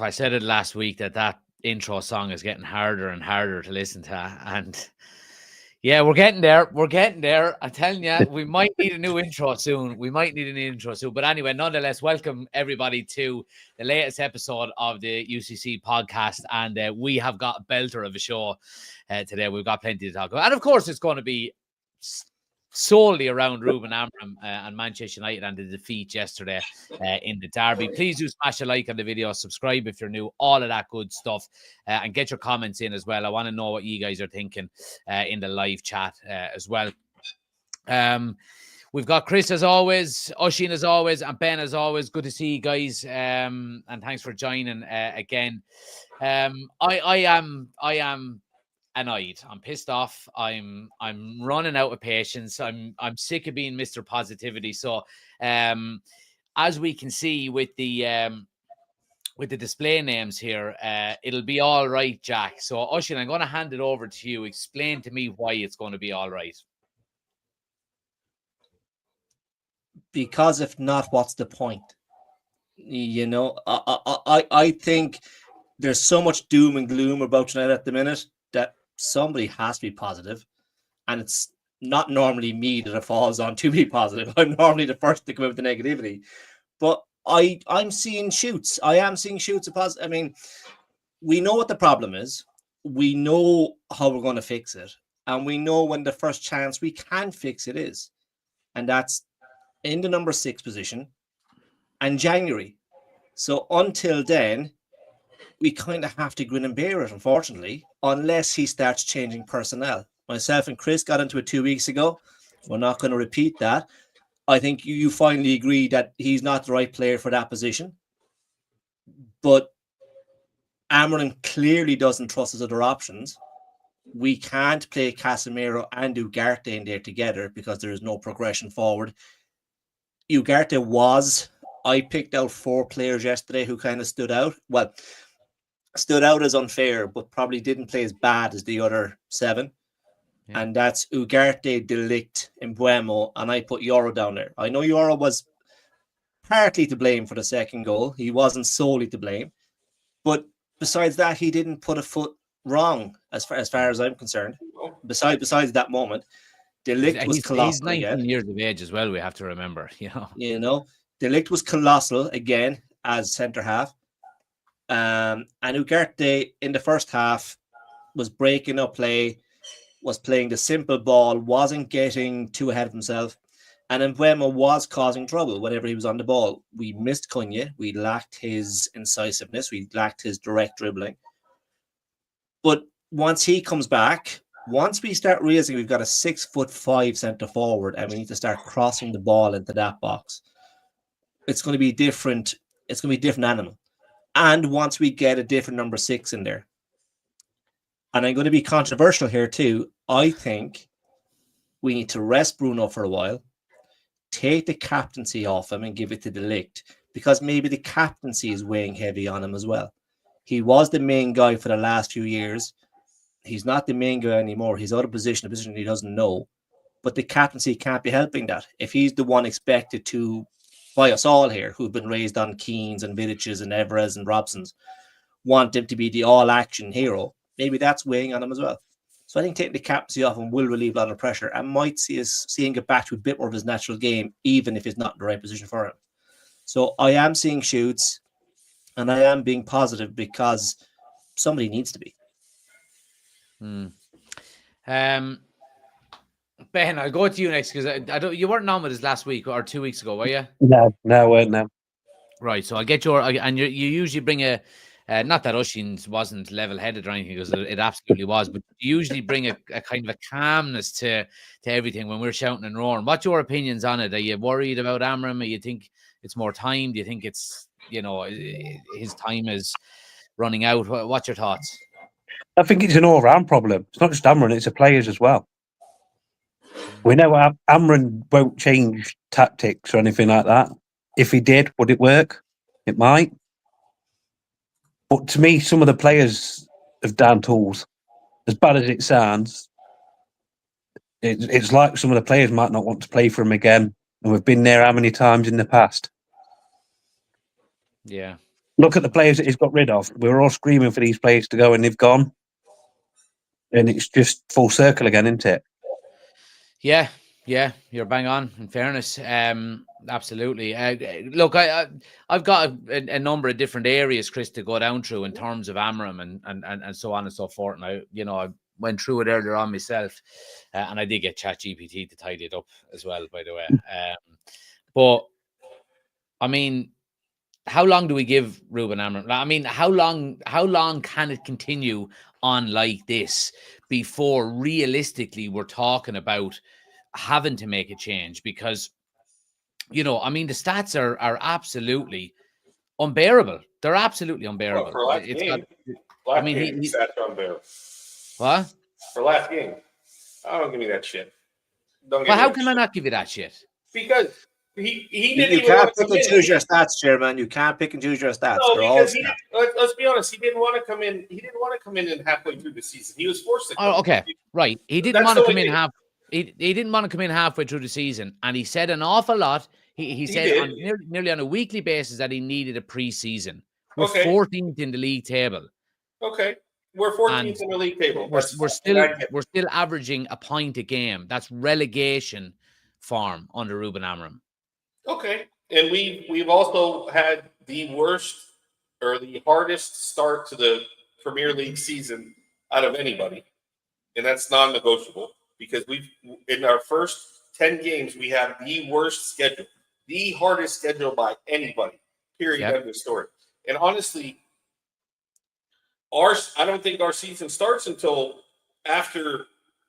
I said it last week that intro song is getting harder and harder to listen to, and yeah, we're getting there. We're getting there. I'm telling you, we might need a new intro soon. But anyway, nonetheless, welcome everybody to the latest episode of the UCC podcast. And we have got a belter of a show today. We've got plenty to talk about. And of course, it's going to be solely around Ruben, Amorim and Manchester United and the defeat yesterday in the derby. Please do smash a like on the video, subscribe if you're new, all of that good stuff, and get your comments in as well. I want to know what you guys are thinking in the live chat as well. We've got Chris as always, Oisín as always, and Ben as always. Good to see you guys, and thanks for joining again. I am annoyed. I'm pissed off. I'm running out of patience. I'm sick of being Mr. Positivity. So as we can see with the display names here, it'll be all right, Jack. So Oisín, I'm going to hand it over to you. Explain to me why it's going to be all right. Because if not, what's the point? You know, I think there's so much doom and gloom about United at the minute that somebody has to be positive, and it's not normally me that it falls on to be positive. I'm normally the first to come out with the negativity, but I'm seeing shoots. I am seeing shoots of positive. I mean, we know what the problem is. We know how we're going to fix it, and we know when the first chance we can fix it is, and that's in the number 6 position and January. So until then, we kind of have to grin and bear it, unfortunately, unless he starts changing personnel. Myself and Chris got into it 2 weeks ago. We're not going to repeat that. I think you finally agree that he's not the right player for that position. But Amorim clearly doesn't trust his other options. We can't play Casemiro and Ugarte in there together because there is no progression forward. I picked out 4 players yesterday who kind of stood out. Well, stood out as unfair, but probably didn't play as bad as the other 7. Yeah. And that's Ugarte, De Ligt, Mbeumo, and I put Yoro down there. I know Yoro was partly to blame for the second goal. He wasn't solely to blame. But besides that, he didn't put a foot wrong as far as I'm concerned. Besides that moment, De Ligt was colossal. He's 19 years of age as well, we have to remember. You know, De Ligt was colossal again as centre-half. And Ugarte in the first half was breaking up play, was playing the simple ball, wasn't getting too ahead of himself. And Mbeumo was causing trouble whenever he was on the ball. We missed Cunha. We lacked his incisiveness. We lacked his direct dribbling. But once he comes back, once we start realizing we've got a 6'5" centre forward and we need to start crossing the ball into that box, it's going to be different. It's going to be a different animal. And once we get a different number 6 in there, and I'm going to be controversial here too, I think we need to rest Bruno for a while, take the captaincy off him and give it to De Ligt, because maybe the captaincy is weighing heavy on him as well. He was the main guy for the last few years. He's not the main guy anymore. He's out of position, a position he doesn't know. But the captaincy can't be helping that. If he's the one expected to, by us all here, who've been raised on Keanes and Vidiches and Everez and Robsons, want him to be the all-action hero, maybe that's weighing on him as well. So I think taking the captaincy off him will relieve a lot of pressure and might see him get back to a bit more of his natural game, even if it's not the right position for him. So I am seeing shoots, and I am being positive because somebody needs to be. Ben, I'll go to you next because you weren't on with us last week or 2 weeks ago, were you? No, I weren't. No. Right, so I'll get your and you usually bring a not that Oisín's wasn't level-headed or anything, because it absolutely was, but you usually bring a kind of a calmness to everything when we're shouting and roaring. What's your opinions on it? Are you worried about Amorim? Or you think it's more time? Do you think it's, his time is running out? What's your thoughts? I think it's an all-round problem. It's not just Amorim, it's the players as well. We know Amorim won't change tactics or anything like that. If he did, would it work? It might. But to me, some of the players have down tools. As bad as it sounds, it's like some of the players might not want to play for him again. And we've been there how many times in the past? Yeah. Look at the players that he's got rid of. We were all screaming for these players to go, and they've gone. And it's just full circle again, isn't it? Yeah, you're bang on. In fairness, absolutely. Look, I've got a number of different areas, Chris, to go down through in terms of Amorim and so on and so forth. And I went through it earlier on myself, and I did get ChatGPT to tidy it up as well, by the way. But I mean, how long do we give Ruben Amorim? I mean, how long can it continue on like this before realistically we're talking about having to make a change? Because, I mean, the stats are absolutely unbearable. They're absolutely unbearable. Well, for last game, the stats are unbearable. What? For last game. Don't give me that shit. How can I not give you that shit? Because he didn't You even can't want to pick come and in. choose your stats, Chairman. You can't pick and choose your stats. No, They're all because let's be honest, he didn't want to come in. He didn't want to come in and halfway through the season. He was forced to come okay. in. Right. He didn't want to come in he didn't want to come in halfway through the season, and he said an awful lot. He said on nearly on a weekly basis that he needed a preseason. We're 14th in the league table. Okay. We're 14th in the league table. We're still averaging a point a game. That's relegation form under Ruben Amorim. Okay. And we've also had the worst or the hardest start to the Premier League season out of anybody. And that's non-negotiable because in our first 10 games, we have the worst schedule, the hardest schedule by anybody, period, end of story. And honestly, I don't think our season starts until after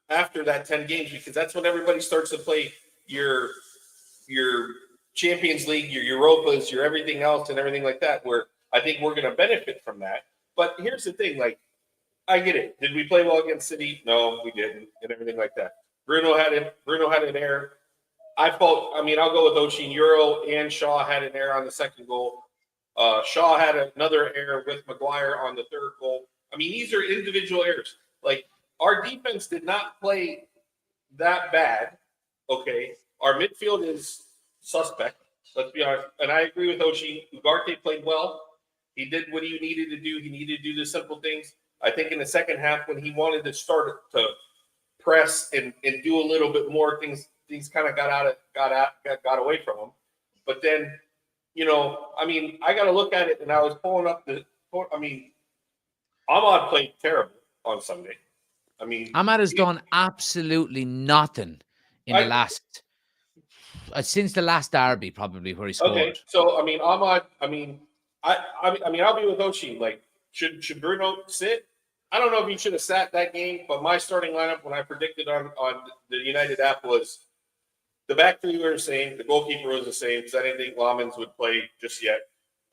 that 10 games, because that's when everybody starts to play your Champions League, your Europas, your everything else and everything like that, where I think we're going to benefit from that. But here's the thing, like, I get it. Did we play well against City? No, we didn't, and everything like that. Bruno had an error. I'll go with Oshin. Euro and Shaw had an error on the second goal. Shaw had another error with Maguire on the third goal. I mean, these are individual errors. Like, our defense did not play that bad. Okay. Our midfield is suspect. Let's be honest. And I agree with Oshin. Ugarte played well. He did what he needed to do. He needed to do the simple things. I think in the second half, when he wanted to start to press and do a little bit more, things kind of got away from him. But then, I got to look at it, and I was pulling up Ahmad played terrible on Sunday. Ahmad has done absolutely nothing in the last since the last derby, probably, where he scored. Okay, so Ahmad. I'll be with Oshin. Like, should Bruno sit? I don't know if he should have sat that game, but my starting lineup when I predicted on the United app was the back three were the same. The goalkeeper was the same because I didn't think Lamens would play just yet.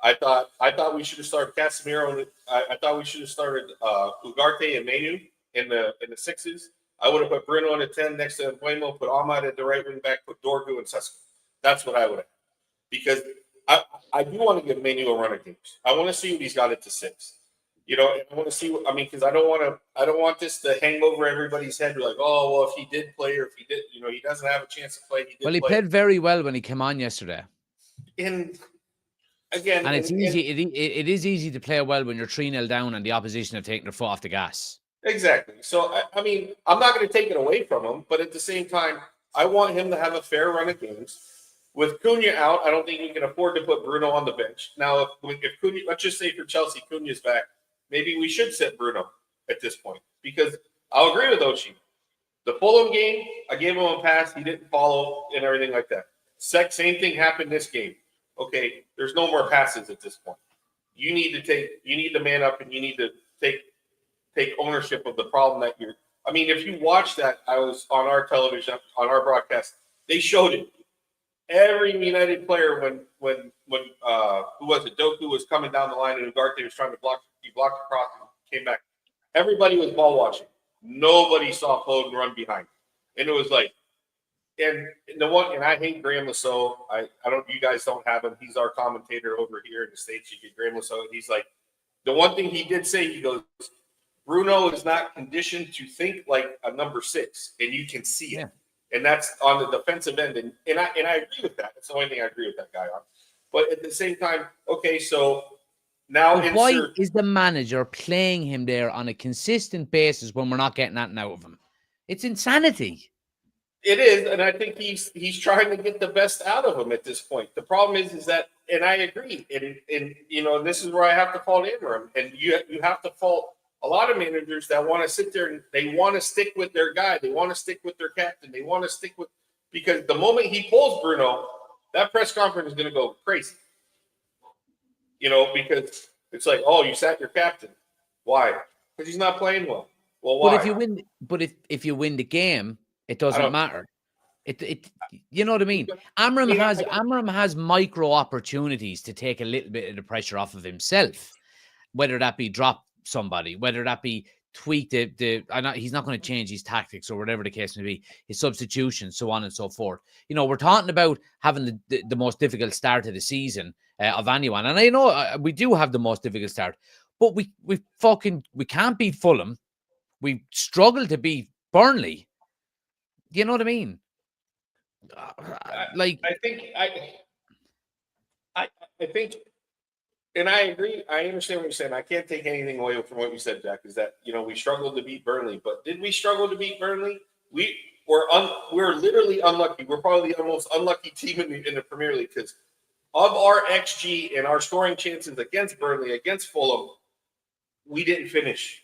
I thought we should have started Casemiro. I thought we should have started Ugarte and Menu in the sixes. I would have put Bruno on the 10 next to Mbuemo, put Ahmad at the right wing back, put Dorgu and Sesko. That's what I would have. Because I do want to give Menu a run of games. I want to see what he's got it to 6. I want to see because I don't want this to hang over everybody's head. Like, oh, well, if he did play or if he did, he doesn't have a chance to play. He played very well when he came on yesterday. And again, and it's easy. It is easy to play well when you're 3-0 down and the opposition have taken their foot off the gas. Exactly. So I'm not going to take it away from him, but at the same time, I want him to have a fair run of games. With Cunha out, I don't think we can afford to put Bruno on the bench. Now, if Cunha, let's just say for Chelsea, Cunha's back. Maybe we should sit Bruno at this point because I'll agree with Ochi. The Fulham game, I gave him a pass. He didn't follow and everything like that. Same thing happened this game. Okay, there's no more passes at this point. You need to man up and you need to take ownership of the problem that you're. If you watch that, I was on our television, on our broadcast, they showed it. Every United player when who was it? Doku was coming down the line and Ugarte was trying to block. He blocked across and came back. Everybody was ball watching. Nobody saw Foden run behind. And it was like, and I hate Graham Lasso. You guys don't have him. He's our commentator over here in the States. You get Graham Lasso. And he's like, the one thing he did say, he goes, Bruno is not conditioned to think like a number 6, and you can see it. And that's on the defensive end. And I agree with that. That's the only thing I agree with that guy on. But at the same time, okay, so Now But why insert. is the manager playing him there on a consistent basis when we're not getting that out of him? It's insanity. It is, and I think he's trying to get the best out of him at this point. The problem is that, and I agree, and you know, this is where I have to fault Amorim, and you have to fault a lot of managers that want to sit there and they want to stick with their guy, they want to stick with their captain, they want to stick with, because the moment he pulls Bruno, that press conference is going to go crazy. You know, because it's like, oh, you sat your captain. Why? Because he's not playing well. Well, why? But if you win the game, it doesn't matter. It you know what I mean? Amorim has micro opportunities to take a little bit of the pressure off of himself, whether that be drop somebody, whether that be tweak he's not going to change his tactics or whatever the case may be, his substitution, so on and so forth. You know, we're talking about having the most difficult start of the season of anyone, and I know we do have the most difficult start, but we can't beat Fulham. We struggle to beat Burnley. You know what I mean? Like, I think, and I agree. I understand what you're saying. I can't take anything away from what you said, Jack. Is that, you know, we struggled to beat Burnley, but did we struggle to beat Burnley? We're literally unlucky. We're probably the most unlucky team in the Premier League, because of our XG and our scoring chances against Burnley, against Fulham, we didn't finish,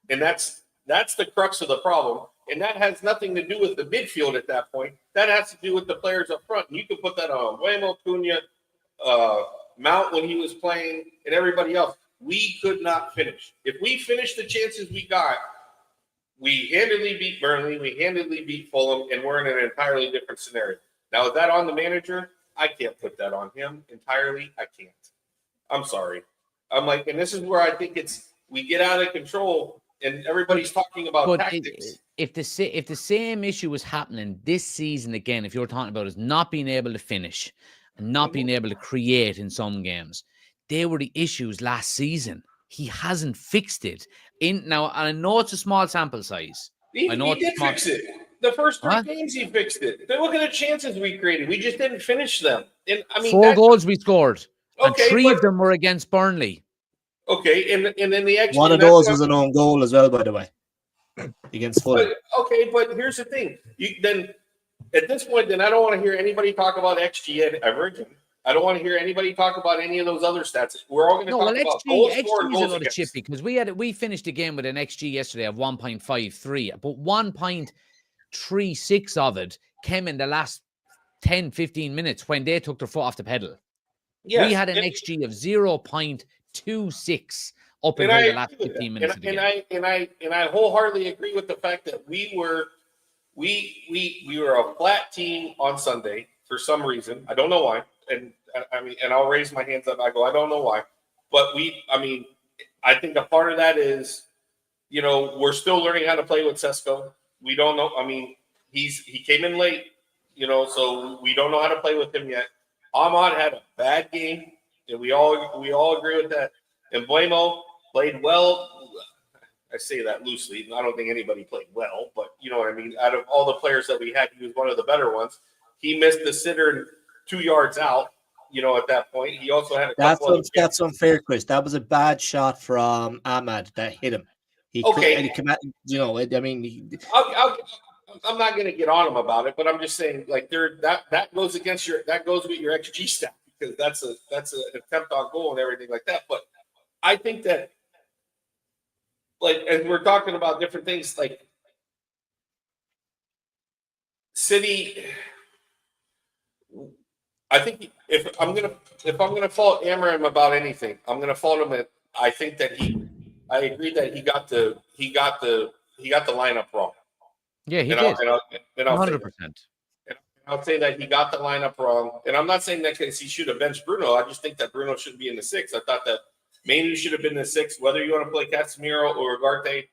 and that's the crux of the problem. And that has nothing to do with the midfield at that point. That has to do with the players up front. And you can put that on Waymo, Cunha, Mount when he was playing, and everybody else. We could not finish. If we finished the chances we got, we handedly beat Burnley, we handedly beat Fulham, and we're in an entirely different scenario. Now, is that on the manager? I can't put that on him entirely. I can't. I'm sorry. I'm like, and this is where I think we get out of control, and everybody's talking about tactics. If the same issue was happening this season again, if you're talking about is not being able to finish and not being able to create in some games, they were the issues last season. He hasn't fixed it. Now, I know it's a small sample size. He did fix it. The first three games, he fixed it. Look at the chances we created. We just didn't finish them. And I mean, 4 goals we scored, and okay, 3 of them were against Burnley. Okay, and then the extra one of those was an own goal as well, by the way, against Fulham. Okay, but here's the thing. Then at this point, then I don't want to hear anybody talk about XG averaging. I don't want to hear anybody talk about any of those other stats. We're all going to talk about goals scored and goals against. Chippy, because we finished the game with an XG yesterday of 1.53, but 1.36 of it came in the last 10, 15 minutes when they took their foot off the pedal. Yes, we had an XG of 0.26 up until the last 15 minutes of the game. And I wholeheartedly agree with the fact that we were a flat team on Sunday for some reason. I don't know why. And I mean, and I'll raise my hands up. I don't know why. But I think a part of that is, you know, we're still learning how to play with Sesko. We don't know. I mean, he came in late, you know, so we don't know how to play with him yet. Ahmad had a bad game, and we all agree with that. And Blamo played well. I say that loosely. I don't think anybody played well, but you know what I mean. Out of all the players that we had, he was one of the better ones. He missed the sitter 2 yards out, you know, at that point. He also had a couple That's unfair, Chris. That was a bad shot from Ahmad that hit him. I'm not going to get on him about it, but I'm just saying, like, that goes with your XG stat, because that's an attempt on goal and everything like that. But I think that, like, as we're talking about different things, like City, I think if I'm gonna fault Amorim about anything, I'm gonna fault him at, I think that I agree that he got the lineup wrong. Yeah, he did. 100%. I'll say that he got the lineup wrong, and I'm not saying that because he should have benched Bruno. I just think that Bruno should be in the 6. I thought that Manu should have been in the 6, whether you want to play Casemiro or Ugarte.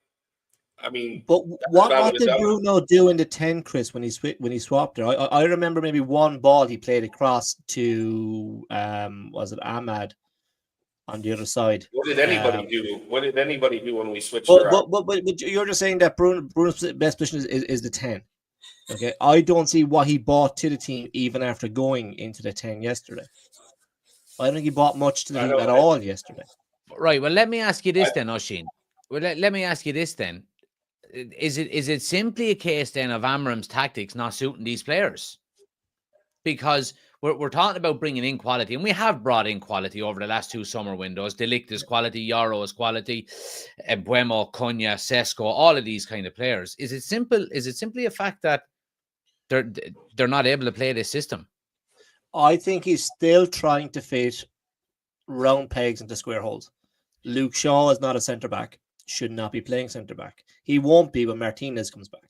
I mean, but what did Bruno do in the 10, Chris, when he swapped her? I remember maybe one ball he played across to was it Ahmad on the other side? What did anybody do? What did anybody do when we switched? But you're just saying that Bruno's best position is the 10. Okay, I don't see what he brought to the team even after going into the 10 yesterday. I don't think he brought much to the team at all yesterday. Right. Well, let me ask you this then, Oshin. Well, let me ask you this then. Is it simply a case then of Amorim's tactics not suiting these players? Because we're talking about bringing in quality, and we have brought in quality over the last 2 summer windows. De Ligt is quality, Yaro is quality, Buemo, Cunha, Sesko, all of these kind of players. Is it simply a fact that they're not able to play this system? I think he's still trying to fit round pegs into square holes. Luke Shaw is not a centre back. Should not be playing centre back. He won't be when Martinez comes back.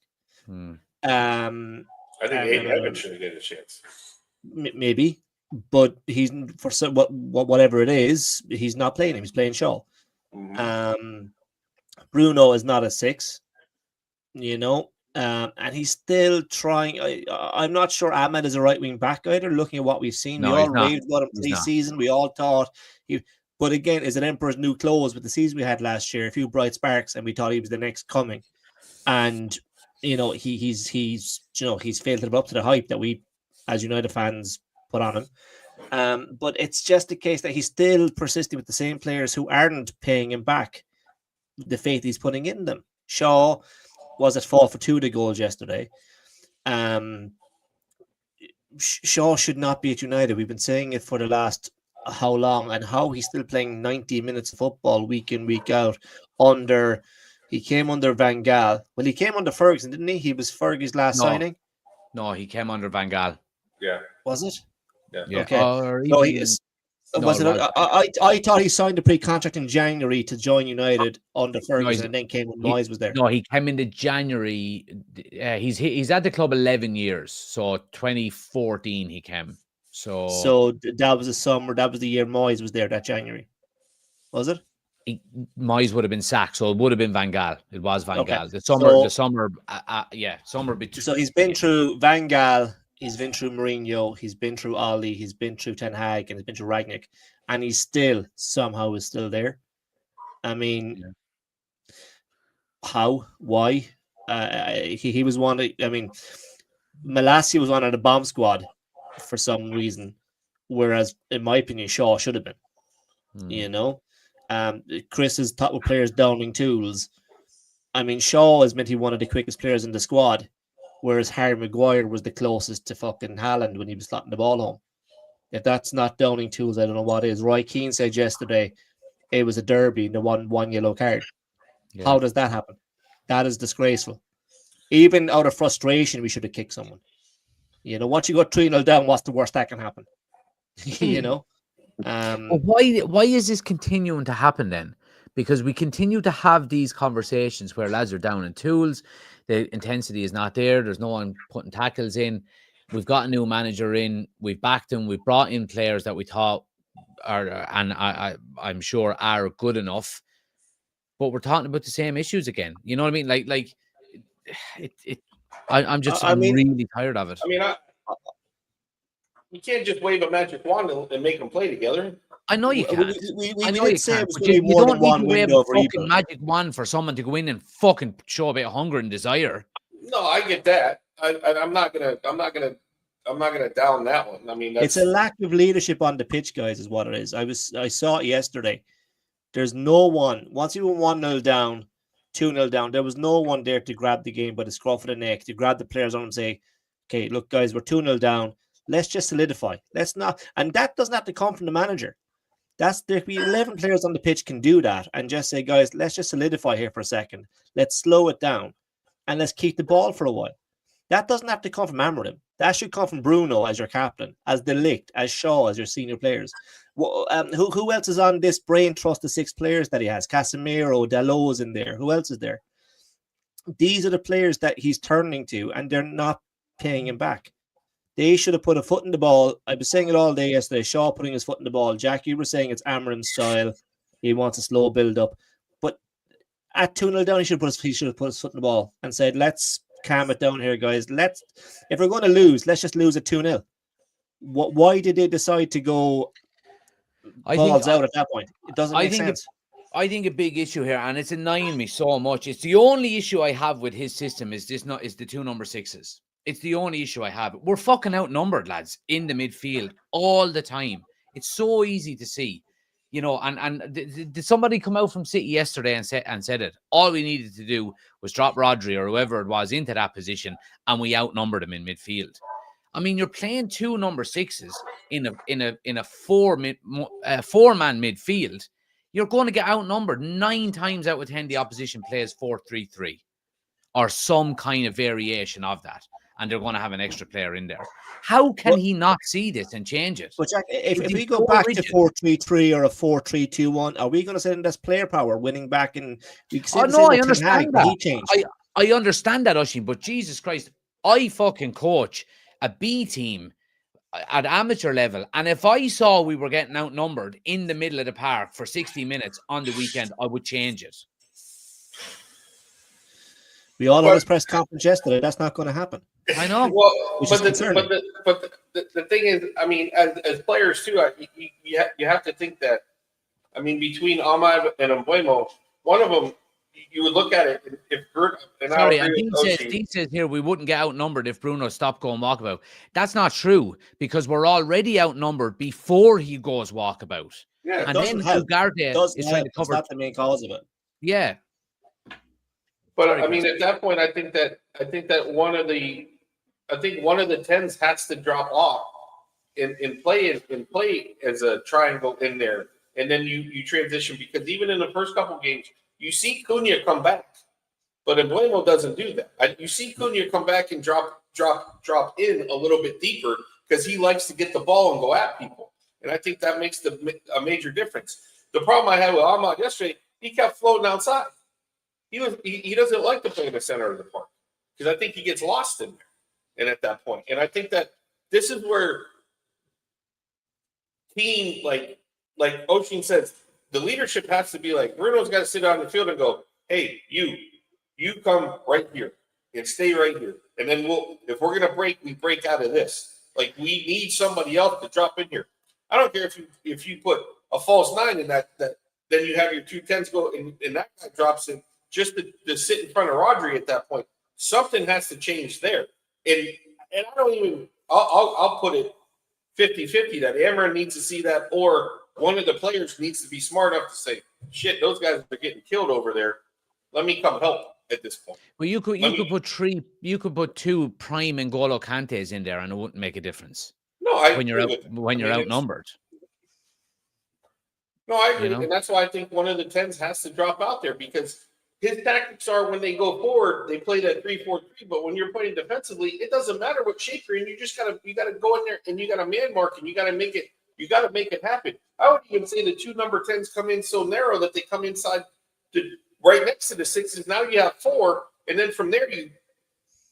I think Abe Evans should get a chance. Maybe, but he's for whatever it is, he's not playing him. He's playing Shaw. Bruno is not a 6, and he's still trying. I'm not sure Ahmed is a right wing back either. Looking at what we've seen, No, we all he's not. raved about him pre-season. We all thought but again, is it Emperor's new clothes with the season we had last year? A few bright sparks, and we thought he was the next coming. And he's failed to live up to the hype that we, as United fans, put on him. But it's just a case that he's still persisting with the same players who aren't paying him back the faith he's putting in them. Shaw was at fault for 2 of the goals yesterday. Shaw should not be at United. We've been saying it for the last how long, and how he's still playing 90 minutes of football week in, week out. He came under Van Gaal. Well, he came under Ferguson, didn't he? He was Fergie's last signing. No, he came under Van Gaal. Yeah. Was it? Yeah. Okay. I thought he signed a pre-contract in January to join United under Ferguson, and then came when Moyes was there. No, he came into January. He's at the club 11 years. So 2014 he came. So that was the summer. That was the year Moyes was there. That January, was it? Moyes would have been sacked, so it would have been Van Gaal. It was Van Gaal. The summer between. So he's been through Van Gaal. He's been through Mourinho. He's been through Oli. He's been through Ten Hag, and he's been through Rangnick, and he's still somehow is still there. I mean, how? Why? He was one. I mean, Malassi was one of the bomb squad for some reason, whereas in my opinion, Shaw should have been. Chris is top with players downing tools. I mean, Shaw is meant to be one of the quickest players in the squad, whereas Harry Maguire was the closest to fucking Haaland when he was slotting the ball home. If that's not downing tools, I don't know what is. Roy Keane said yesterday it was a derby and the one yellow card. Yeah. How does that happen? That is disgraceful. Even out of frustration, we should have kicked someone. Once you go 3-0 down, what's the worst that can happen? Why is this continuing to happen then? Because we continue to have these conversations where lads are down in tools, the intensity is not there, there's no one putting tackles in. We've got a new manager in, we've backed him, we've brought in players that we thought are, and I'm sure are good enough, but we're talking about the same issues again. You know what I mean? I'm really tired of it. I mean, you can't just wave a magic wand and make them play together. I know you can. I know you can. You don't need to wave a fucking magic wand for someone to go in and fucking show a bit of hunger and desire. No, I get that. I'm not gonna down that one. I mean, it's a lack of leadership on the pitch, guys, is what it is. I saw it yesterday. There's no one. Once you were 1-0 down, 2-0 down, there was no one there to grab the game by the scruff of the neck, to grab the players on and say, okay, look, guys, we're 2-0 down. Let's just solidify. Let's not, and that doesn't have to come from the manager. There could be 11 players on the pitch can do that and just say, guys, let's just solidify here for a second. Let's slow it down and let's keep the ball for a while. That doesn't have to come from Amorim. That should come from Bruno as your captain, as De Ligt, as Shaw as your senior players. Who else is on this brain trust of 6 players that he has? Casemiro, Dalot's in there. Who else is there? These are the players that he's turning to, and they're not paying him back. They should have put a foot in the ball. I was saying it all day yesterday. Shaw putting his foot in the ball. Jack, you were saying it's Amorim's style. He wants a slow build up. But at 2-0 down, he should have put his foot in the ball and said, let's calm it down here, guys. If we're going to lose, let's just lose at 2-0. Why did they decide to go balls out at that point? It doesn't make sense. I think a big issue here, and it's annoying me so much. It's the only issue I have with his system is the 2 number 6s. It's the only issue I have. We're fucking outnumbered, lads, in the midfield all the time. It's so easy to see. You know, and did somebody come out from City yesterday and said it? All we needed to do was drop Rodri or whoever it was into that position, and we outnumbered them in midfield. I mean, you're playing two number sixes in a four-man midfield. You're going to get outnumbered 9 times out of 10. The opposition plays 4-3-3 or some kind of variation of that, and they're going to have an extra player in there. How can he not see this and change it? But Jack, if we go back to 4-3-3 or a 4-3-2-1, are we going to say that's player power winning back in? I understand that. He changed. I understand that, Oisin, but Jesus Christ, I fucking coach a B team at amateur level, and if I saw we were getting outnumbered in the middle of the park for 60 minutes on the weekend, I would change it. We all always press conference yesterday. That's not going to happen. I know. Well, but the thing is, I mean, as players too, you have to think that. I mean, between Ahmad and Mbuemo, one of them, you would look at it. If Bruno, Dean says here we wouldn't get outnumbered if Bruno stopped going walkabout. That's not true because we're already outnumbered before he goes walkabout. Yeah, and then Ugarte is trying to cover. That's not the main cause of it. Yeah. But I mean, at that point, I think that one of the 10s has to drop off and play as a triangle in there, and then you transition, because even in the first couple games, you see Cunha come back, but Mbuemo doesn't do that. You see Cunha come back and drop in a little bit deeper because he likes to get the ball and go at people, and I think that makes a major difference. The problem I had with Ahmad yesterday, he kept floating outside. He doesn't like to play in the center of the park because I think he gets lost in there. And at that point, and I think that this is where team, like Oisin says, the leadership has to be like, Bruno's got to sit on the field and go, hey, you come right here and stay right here. And then if we're going to break, we break out of this. Like, we need somebody else to drop in here. I don't care if you put a false 9 in that then you have your 2 10s go and that guy drops in just to sit in front of Rodri at that point. Something has to change there. And I don't even – I'll put it 50-50 that Amorim needs to see that, or one of the players needs to be smart enough to say, shit, those guys are getting killed over there. Let me come help at this point. Well, you could put 2 prime N'Golo Kantes in there and it wouldn't make a difference. No, when you're outnumbered. No, I agree. And that's why I think one of the 10s has to drop out there, because his tactics are when they go forward, they play that 3-4-3. But when you're playing defensively, it doesn't matter what shape you're in. You gotta go in there and you gotta man mark and you gotta make it happen. I would even say the 2 number 10s come in so narrow that they come inside right next to the 6s. Now you have 4, and then from there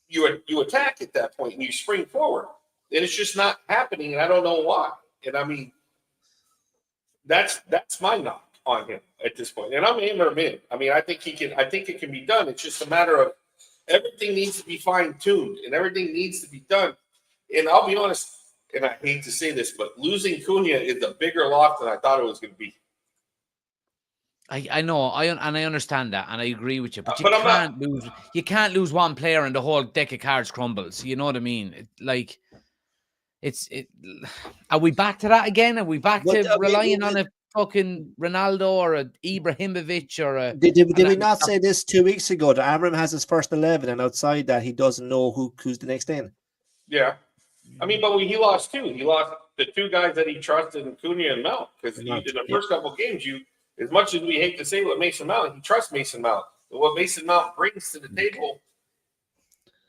you attack at that point and you spring forward. And it's just not happening, and I don't know why. And I mean, that's my knock on him at this point. And I'm Amorim. I mean, I think it can be done. It's just a matter of everything needs to be fine-tuned and everything needs to be done. And I'll be honest, and I hate to say this, but losing Cunha is a bigger loss than I thought it was going to be. I know, and I understand that, and I agree with you. But you can't lose one player and the whole deck of cards crumbles. You know what I mean? Are we back to that again? Are we back to relying on a fucking Ronaldo or a Ibrahimovic or a? Did we not say this 2 weeks ago? That Amorim has his first 11, and outside that, he doesn't know who's the next in. Yeah, I mean, but he lost 2. He lost the 2 guys that he trusted in Cunha and Mount, because in the first couple of games, as much as we hate to say what Mason Mount, he trusts Mason Mount. But what Mason Mount brings to the table,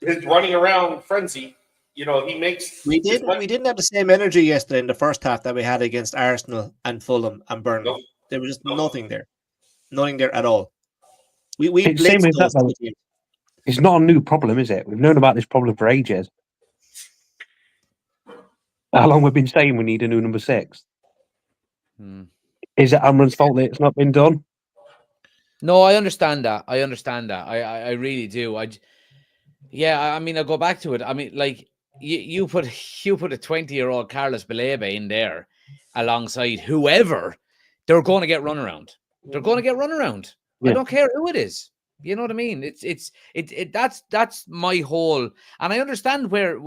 his running around frenzy. You know, he makes. We didn't have the same energy yesterday in the first half that we had against Arsenal and Fulham and Burnley. Nope. There was just nothing there at all. We same with that, though. It's not a new problem, is it? We've known about this problem for ages. How long we've been saying we need a new number 6? Is it Amorim's fault that it's not been done? No, I understand that. I really do. I mean, I'll go back to it. I mean, like, you put a 20-year-old Carlos Baleba in there alongside whoever, they're going to get run around. They're going to get run around. Yeah. I don't care who it is. You know what I mean? That's my whole, and I understand where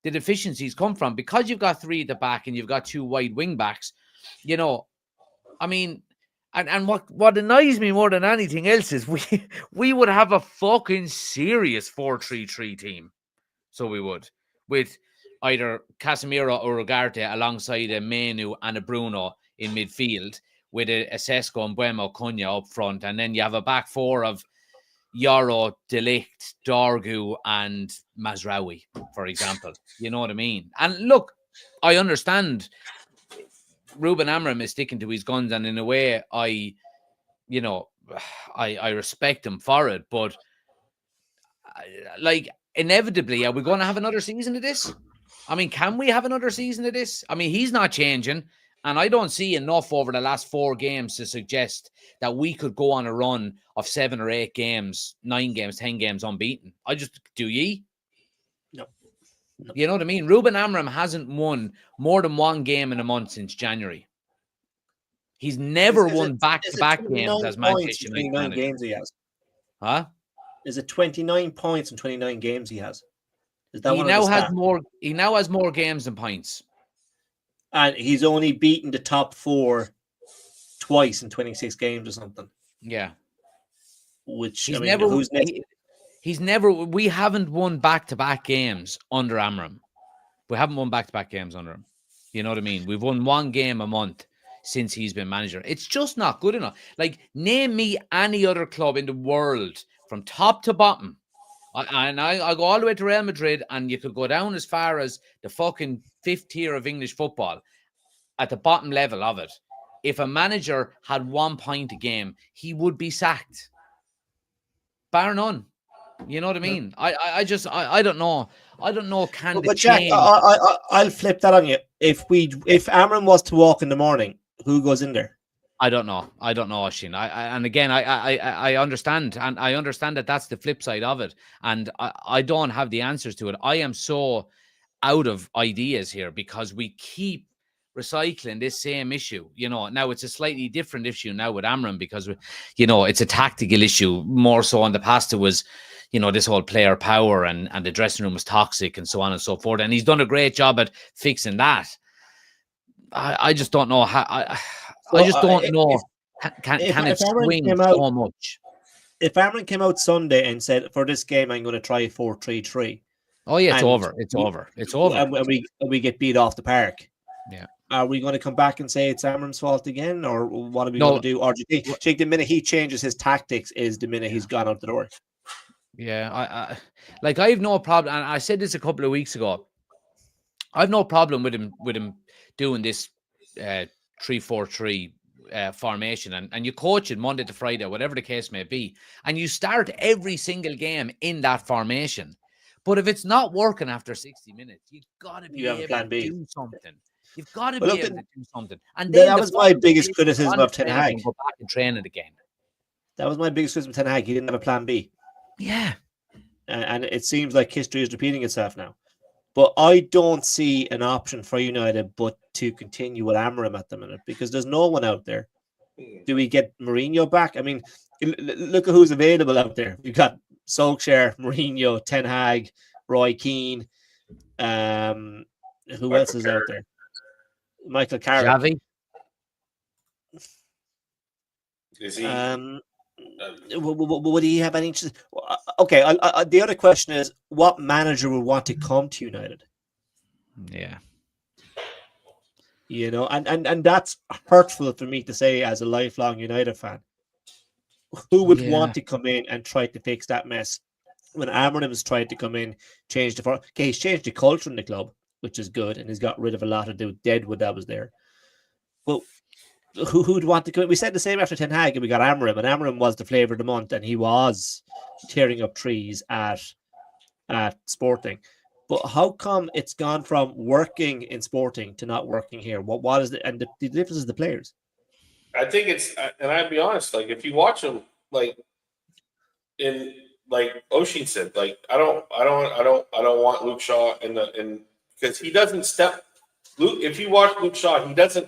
the deficiencies come from, because you've got 3 at the back and you've got 2 wide wing backs. You know, I mean, and what annoys me more than anything else is we would have a fucking serious 4-3-3 team. So we would, with either Casemiro or Ugarte alongside a Menu and a Bruno in midfield, with a Sesko and Buemo Cunha up front, and then you have a back four of Yoro, De Ligt, Dorgu, and Mazraoui, for example. You know what I mean? And look, I understand Ruben Amorim is sticking to his guns, and in a way, I respect him for it. But like, inevitably, are we going to have another season of this? I mean, can we have another season of this? I mean, he's not changing, and I don't see enough over the last 4 games to suggest that we could go on a run of 7 or 8 games, 9 games, 10 games unbeaten. Do ye? No. You know what I mean? Ruben Amorim hasn't won more than 1 game in a month since January. He's never won back-to-back games as Manchester United manager. Games he has. Huh? Is it 29 points in 29 games he has? Is that He now has more games than points. And he's only beaten the top 4 twice in 26 games or something. Yeah. Which, he's I mean, never, who's next? We haven't won back-to-back games under Amorim. We haven't won back-to-back games under him. You know what I mean? We've won 1 game a month since he's been manager. It's just not good enough. Like, name me any other club in the world from top to bottom. I go all the way to Real Madrid, and you could go down as far as the fucking 5th tier of English football at the bottom level of it. If a manager had 1 point a game, he would be sacked. Bar none. You know what I mean? I don't know. I don't know. But Jack, I'll flip that on you. If Amorim was to walk in the morning, who goes in there? I don't know, Oshin. I understand, and I understand that that's the flip side of it, and I don't have the answers to it. I am so out of ideas here because we keep recycling this same issue. You know, now it's a slightly different issue now with Amorim because, you know, it's a tactical issue more so. In the past, it was, you know, this whole player power and the dressing room was toxic and so on and so forth. And he's done a great job at fixing that. I just don't know how. I just don't know. Can it swing so much? If Amorim came out Sunday and said, for this game, I'm going to try 4-3-3. Oh, yeah, it's over. It's over. And we get beat off the park. Yeah. Are we going to come back and say it's Amorim's fault again? Or what are we going to do? Or do you think the minute he changes his tactics is the minute he's gone out the door? Yeah. I have no problem. And I said this a couple of weeks ago. I have no problem with him doing this 3-4-3 formation, and you coach it Monday to Friday, whatever the case may be, and you start every single game in that formation. But if it's not working after 60 minutes, you've got to be able to do something. You've got to be able to do something. And then that was my biggest criticism of Ten Hag. Go back and train it again. That was my biggest criticism of Ten Hag. He didn't have a plan B. Yeah. And it seems like history is repeating itself now. But I don't see an option for United but to continue with Amorim at the minute because there's no one out there. Do we get Mourinho back? I mean, look at who's available out there. We've got Solskjaer, Mourinho, Ten Hag, Roy Keane. Who else is out there? Michael Carrick. Xavi? Is he? Would he have any interest? Okay, the other question is, what manager would want to come to United? Yeah. You know, and that's hurtful for me to say as a lifelong United fan. Who would want to come in and try to fix that mess when Amorim has tried to come in, change the okay, he's changed the culture in the club, which is good, and he's got rid of a lot of the deadwood that was there. Well, who'd want to come in? We said the same after Ten Hag, and we got Amorim, and Amorim was the flavour of the month, and he was tearing up trees at Sporting. But how come it's gone from working in Sporting to not working here? What is the difference is the players? I think it's, and I'd be honest, like if you watch him, like Oshin said, like I don't want Luke Shaw because he doesn't step. If you watch Luke Shaw, he doesn't,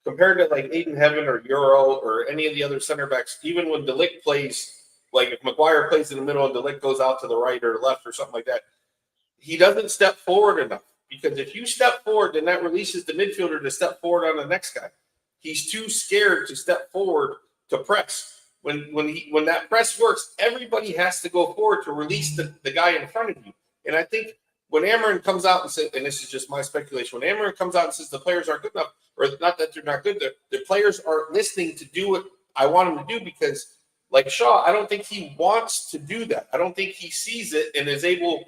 compared to like Aiden Heaven or Euro or any of the other center backs. Even when De Ligt plays, like if Maguire plays in the middle and De Ligt goes out to the right or left or something like that, he doesn't step forward enough. Because if you step forward, then that releases the midfielder to step forward on the next guy. he's too scared to step forward to press. When that press works, everybody has to go forward to release the guy in front of you. And I think when Amorim comes out and says, and this is just my speculation, when Amorim comes out and says the players aren't good enough, or not that they're not good, the players aren't listening to do what I want them to do, because like Shaw, I don't think he wants to do that. I don't think he sees it and is able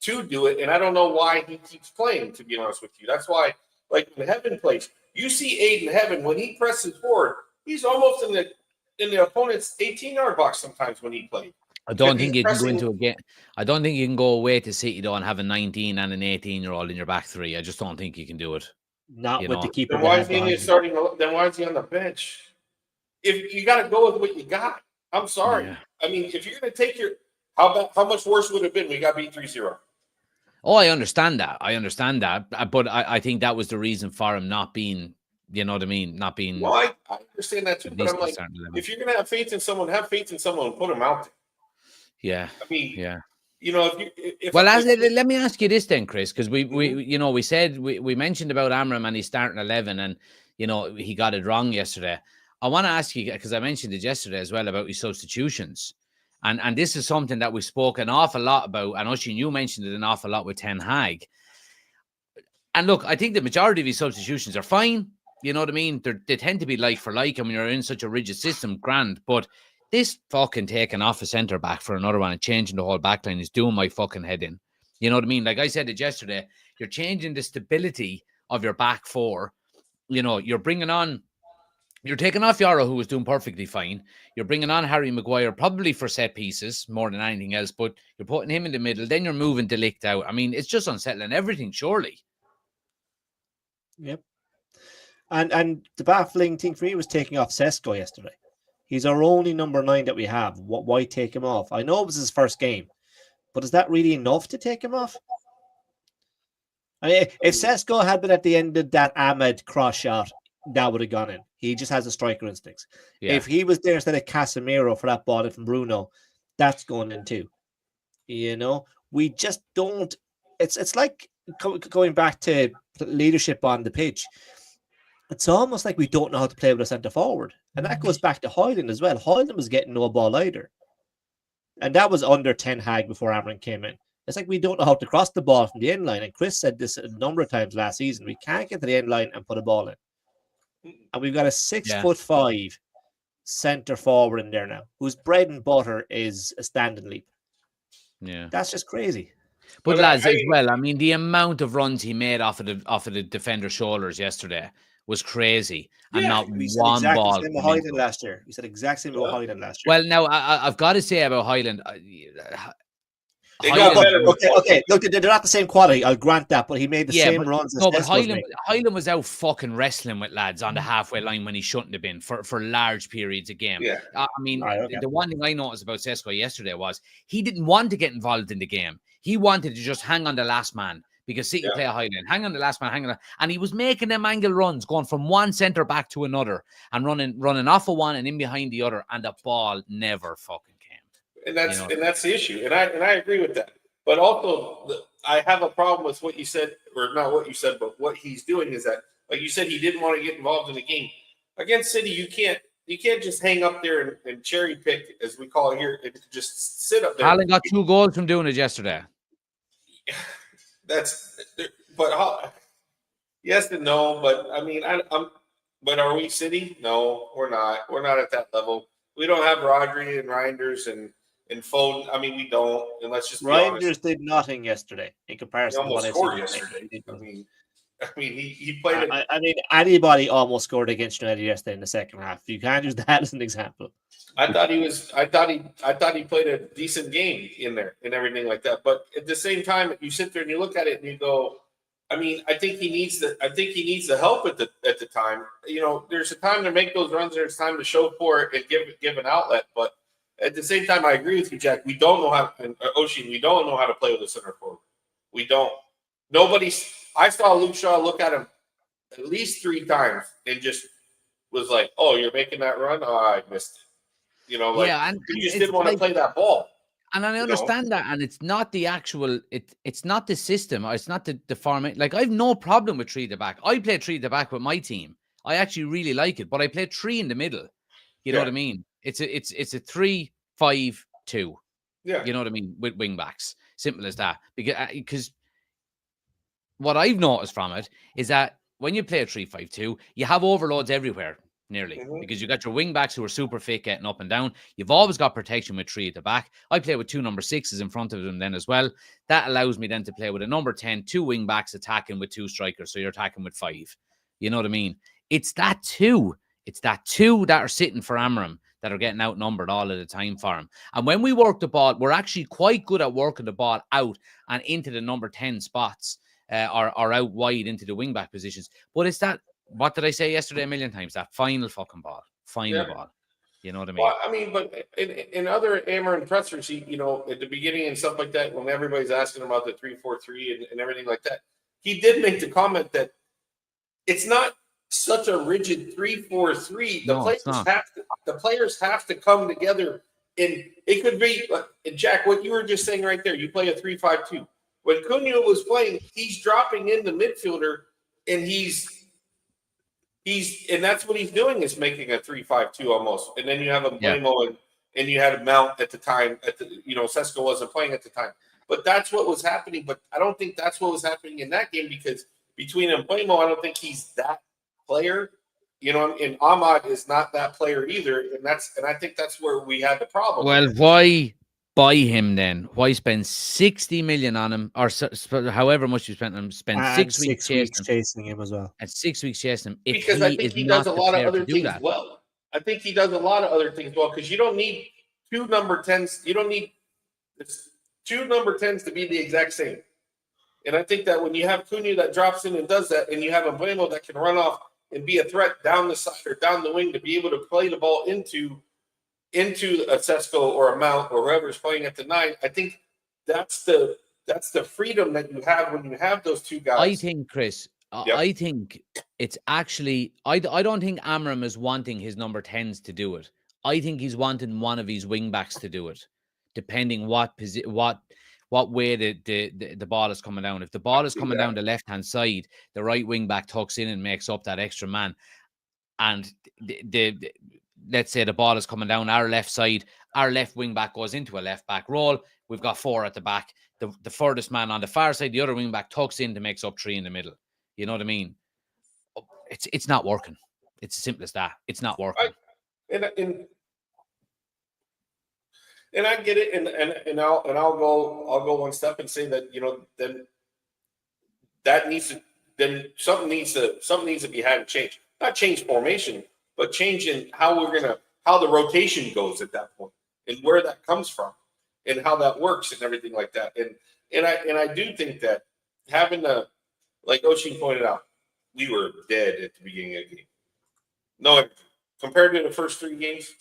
to do it. And I don't know why he keeps playing, to be honest with you. That's why, like when Heaven plays, you see Aiden Heaven, when he presses forward, he's almost in the opponent's 18-yard box sometimes when he plays. I don't think you can go into a game. I don't think you can go away to City though and have a 19 and an 18-year-old in your back three. I just don't think you can do it. Not with the keeper. Then why is he starting? Then why is he on the bench? If you got to go with what you got, I'm sorry. Yeah. I mean, if you're going to take how much worse would it have been? We got beat 3-0. Oh, I understand that. But I think that was the reason for him not being, you know what I mean, not being. Well, I understand that too. But I'm like, if you're going to have faith in someone, have faith in someone and put him out there. Yeah. I mean, yeah. You know, let me ask you this then, Chris, because we mentioned about Amorim and he's starting 11, and you know he got it wrong yesterday. I want to ask you, because I mentioned it yesterday as well, about his substitutions, and this is something that we spoke an awful lot about, and Oisin, you mentioned it an awful lot with Ten Hag. And look, I think the majority of his substitutions are fine. You know what I mean? They tend to be like for like, and when you're in such a rigid system, grand, but this fucking taking off a centre back for another one and changing the whole back line is doing my fucking head in. You know what I mean? Like I said it yesterday, you're changing the stability of your back four. You know, you're taking off Yaro, who was doing perfectly fine. You're bringing on Harry Maguire, probably for set pieces more than anything else, but you're putting him in the middle. Then you're moving De Ligt out. I mean, it's just unsettling everything, surely. Yep. And the baffling thing for me was taking off Sesko yesterday. He's our only number 9 that we have. Why take him off? I know it was his first game, but is that really enough to take him off? I mean, if Sesko had been at the end of that Ahmed cross shot, that would have gone in. He just has a striker instincts. Yeah. If he was there instead of Casemiro for that ball from Bruno, that's going in too. You know, we just don't. It's like going back to leadership on the pitch. It's almost like we don't know how to play with a centre forward. And that goes back to Hoyland as well. Hoyland was getting no ball either. And that was under Ten Hag before Amorim came in. It's like we don't know how to cross the ball from the end line. And Chris said this a number of times last season. We can't get to the end line and put a ball in. And we've got a 6'5" centre forward in there now, whose bread and butter is a standing leap. Yeah. That's just crazy. But lads, as well, I mean, the amount of runs he made off of the defender's shoulders yesterday was crazy, and not one ball. Same with Hoyland last year. We said exact same with Hoyland last year. Well, now I've got to say about Hoyland. Okay. Look, they're not the same quality. I'll grant that, but he made the same runs. No, but Hoyland was out fucking wrestling with lads on the halfway line when he shouldn't have been for large periods of game. Yeah. I mean, the one thing I noticed about Sesko yesterday was he didn't want to get involved in the game. He wanted to just hang on the last man. Because City play a Highland, hang on the last man, and he was making them angle runs, going from one centre back to another, and running off of one and in behind the other, and the ball never fucking came. And that's the issue, and I agree with that. But also, I have a problem with what you said, or not what you said, but what he's doing is that, like you said, he didn't want to get involved in the game against City. You can't just hang up there and cherry pick, as we call it here, and just sit up there. Haaland got 2 goals from doing it yesterday. Yes and no, but I mean, but are we City? No, we're not. We're not at that level. We don't have Rodri and Reinders and Foden. I mean, we don't. And let's just be Reinders honest. did nothing yesterday in comparison. He almost scored yesterday. I mean, he played. I mean, anybody almost scored against United yesterday in the second half. You can't use that as an example. I thought he played a decent game in there and everything like that. But at the same time, you sit there and you look at it and you go, I mean, I think he needs the help at the time. You know, there's a time to make those runs. There's time to show for it and give an outlet. But at the same time, I agree with you, Jack. We don't know how. And Oisin, we don't know how to play with a center forward. We don't. I saw Luke Shaw look at him at least 3 times and just was like, "Oh, you're making that run? Oh, I missed it." You know, like you just didn't want to play that ball. And I understand that, and it's not the actual, it's not the system, or it's not the format. Like, I have no problem with 3 at the back. I play 3 at the back with my team. I actually really like it. But I play 3 in the middle. You know what I mean? It's a 3-5-2. Yeah. You know what I mean? With wing backs. Simple as that. Because what I've noticed from it is that when you play a 3-5-2, you have overloads everywhere, nearly, because you got your wing backs who are super fit getting up and down. You've always got protection with 3 at the back. I play with 2 number 6s in front of them then as well. That allows me then to play with a number 10, 2 wing backs attacking with 2 strikers, so you're attacking with 5. You know what I mean? It's that 2. It's that 2 that are sitting for Amorim that are getting outnumbered all of the time for him. And when we work the ball, we're actually quite good at working the ball out and into the number 10 spots. Or out wide into the wing back positions. But it's that, what did I say yesterday a million times? That final fucking ball. Final ball. You know what I mean? Well, I mean, but in other Amorim pressers, you know, at the beginning and stuff like that, when everybody's asking about the 3-4-3 and everything like that, he did make the comment that it's not such a rigid 3-4-3. The players have to come together. And it could be, Jack, what you were just saying right there, you play a 3-5-2. When Cunha was playing, he's dropping in the midfielder, and and that's what he's doing, is making a 3-5-2 almost. And then you have a Blamo and you had a Mount at the time. Sesko wasn't playing at the time, but that's what was happening. But I don't think that's what was happening in that game, because between him and Blamo, I don't think he's that player. You know, and Ahmad is not that player either, and I think that's where we had the problem. Well, why buy him then? Why spend 60 million on him, or however much you spent on him? Spend 6 weeks chasing him as well. And 6 weeks chasing him. Because I think he does a lot of other things well. I think he does a lot of other things well, because you don't need 2 number 10s. You don't need 2 number 10s to be the exact same. And I think that when you have Cunha that drops in and does that, and you have a Blamo that can run off and be a threat down the side or down the wing to be able to play the ball into a Sesko or a Mount or whoever's playing at the 9, I think that's the freedom that you have when you have those 2 guys. I think, Chris, I think it's actually, I don't think Amorim is wanting his number 10s to do it. I think he's wanting one of his wing backs to do it, depending what way the ball is coming down. If the ball is coming down the left-hand side, the right wing back tucks in and makes up that extra man. And let's say the ball is coming down our left side, our left wing back goes into a left back role. We've got 4 at the back. The furthest man on the far side, the other wing back tucks in to makes up 3 in the middle. You know what I mean? It's not working. It's as simple as that. It's not working. And I get it, and I'll go one step and say that, you know, then something needs to be had to change. Not change formation, but change in how the rotation goes at that point, and where that comes from, and how that works, and everything like that. And I do think that having like Oshin pointed out, we were dead at the beginning of the game. No, compared to the first 3 games,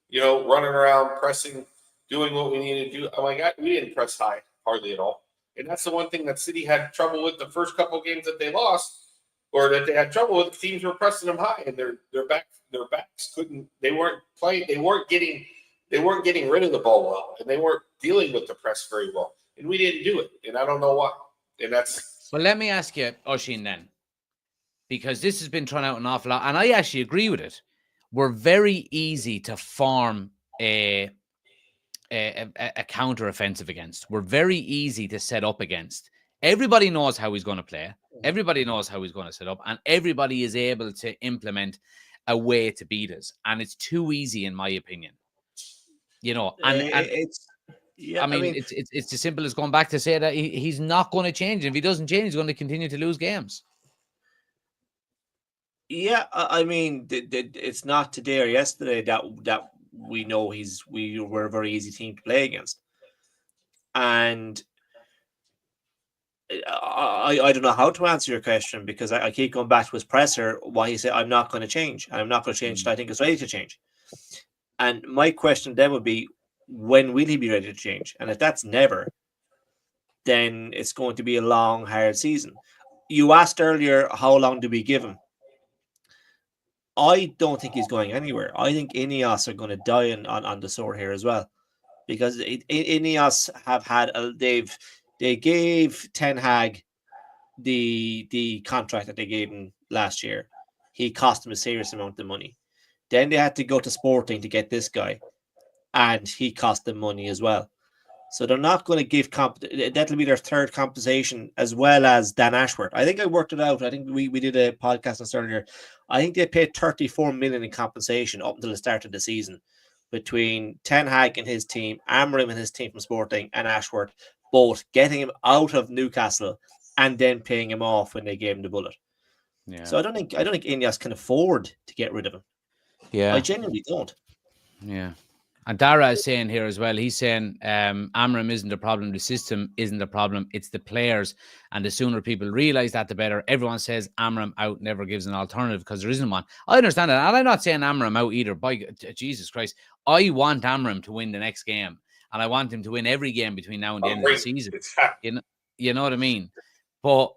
you know, running around, pressing, doing what we needed to do. Oh my God, we didn't press high hardly at all. And that's the one thing that City had trouble with the first couple of games that they lost, or that they had trouble with. Teams were pressing them high, and their backs couldn't. They weren't playing. They weren't getting rid of the ball well, and they weren't dealing with the press very well. And we didn't do it, and I don't know why. And that's. Well, let me ask you, Oshin, then, because this has been thrown out an awful lot, and I actually agree with it. We're very easy to form a counter-offensive against. We're very easy to set up against. Everybody knows how he's going to play. Everybody knows how he's going to set up, and everybody is able to implement a way to beat us. And it's too easy, in my opinion. You know, and it's. Yeah, I mean, it's as simple as going back to say that he's not going to change. If he doesn't change, he's going to continue to lose games. Yeah, I mean, it's not today or yesterday that we know we were a very easy team to play against, and I don't know how to answer your question, because I keep going back to his presser. Why he said, "I'm not going to change. I'm not going to change. I think it's ready to change." And my question then would be, when will he be ready to change? And if that's never, then it's going to be a long, hard season. You asked earlier, how long do we give him? I don't think he's going anywhere. I think Ineos are going to die on the sword here as well, because Ineos have had they gave Ten Hag the contract that they gave him last year. he cost them a serious amount of money. Then they had to go to Sporting to get this guy, and he cost them money as well. So they're not going to give that'll be their third compensation, as well as Dan Ashworth. I think I worked it out. I think we did a podcast on this earlier. I think they paid 34 million in compensation up until the start of the season between Ten Hag and his team, Amorim and his team from Sporting, and Ashworth, both getting him out of Newcastle and then paying him off when they gave him the bullet. Yeah. So I don't think Ineos can afford to get rid of him. Yeah. I genuinely don't. Yeah. And Dara is saying here as well, he's saying Amorim isn't the problem, the system isn't the problem, it's the players. And the sooner people realise that, the better. Everyone says Amorim out never gives an alternative because there isn't one. I understand that. And I'm not saying Amorim out either. By Jesus Christ, I want Amorim to win the next game. And I want him to win every game between now and the end of the season. You know what I mean? But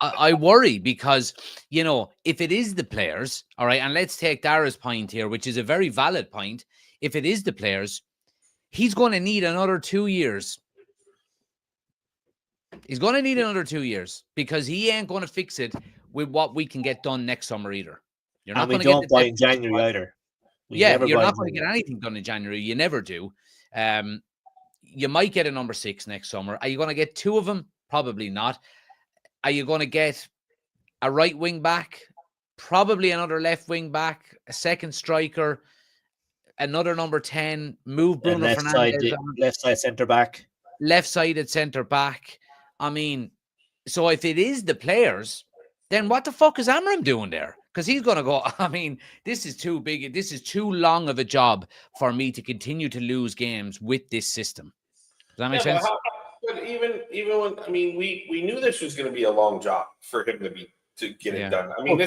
I worry because, if it is the players, all right, and let's take Dara's point here, which is a very valid point. If it is the players, he's going to need another 2 years. He's going to need another 2 years because he ain't going to fix it with what we can get done next summer either. You're not going to get buy in January either. You're not going to get anything done in January. You never do. You might get a number 6 next summer. Are you going to get 2 of them? Probably not. Are you going to get a right wing back? Probably another left wing back, a second striker, another number 10, move Bruno Fernandes. Left side centre back. Left-sided centre back. I mean, so if it is the players, then what the fuck is Amorim doing there? Because he's going to go, I mean, this is too big. This is too long of a job for me to continue to lose games with this system. Does that make sense? But even when, I mean, we knew this was going to be a long job for him to get it done. I mean,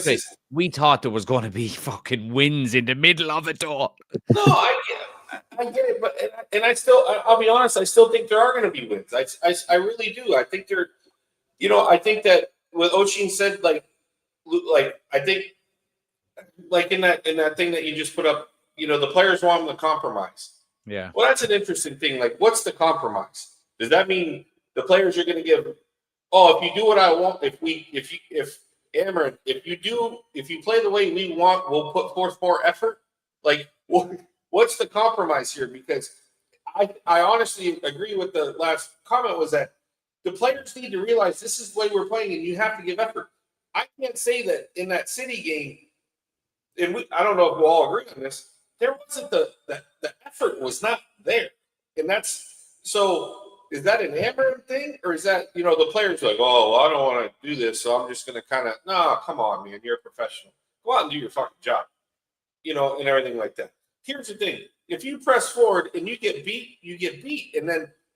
we thought there was going to be fucking wins in the middle of it all. No, I get it, but I'll be honest, I still think there are going to be wins. I really do. I think I think that what Oshin said, like I think, like in that thing that you just put up, the players want them to compromise. Yeah. Well, that's an interesting thing. Like, what's the compromise? Does that mean the players are going to give? Oh, if you do what I want, if Amorim, if you play the way we want, we'll put forth more effort. Like, what's the compromise here? Because I honestly agree with the last comment, was that the players need to realize this is the way we're playing, and you have to give effort. I can't say that in that City game, and I don't know if we'll all agree on this. There wasn't the effort was not there, and that's so. Is that an Amorim thing, or is that, the players are like, oh, well, I don't want to do this, so I'm just going to kind of, no, come on, man, you're a professional. Go out and do your fucking job, and everything like that. Here's the thing. If you press forward and you get beat, you get beat.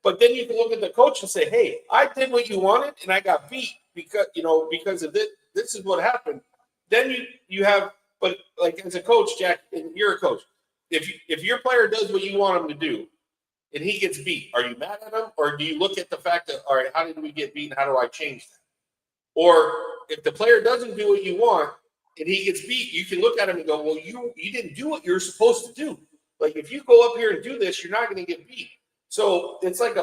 But then you can look at the coach and say, hey, I did what you wanted, and I got beat because of this. This is what happened. Then you have, but like as a coach, Jack, and you're a coach, if your player does what you want him to do, and he gets beat, are you mad at him? Or do you look at the fact that, all right, how did we get beaten? How do I change that? Or if the player doesn't do what you want and he gets beat, you can look at him and go, well, you didn't do what you're supposed to do. Like, if you go up here and do this, you're not going to get beat. So it's like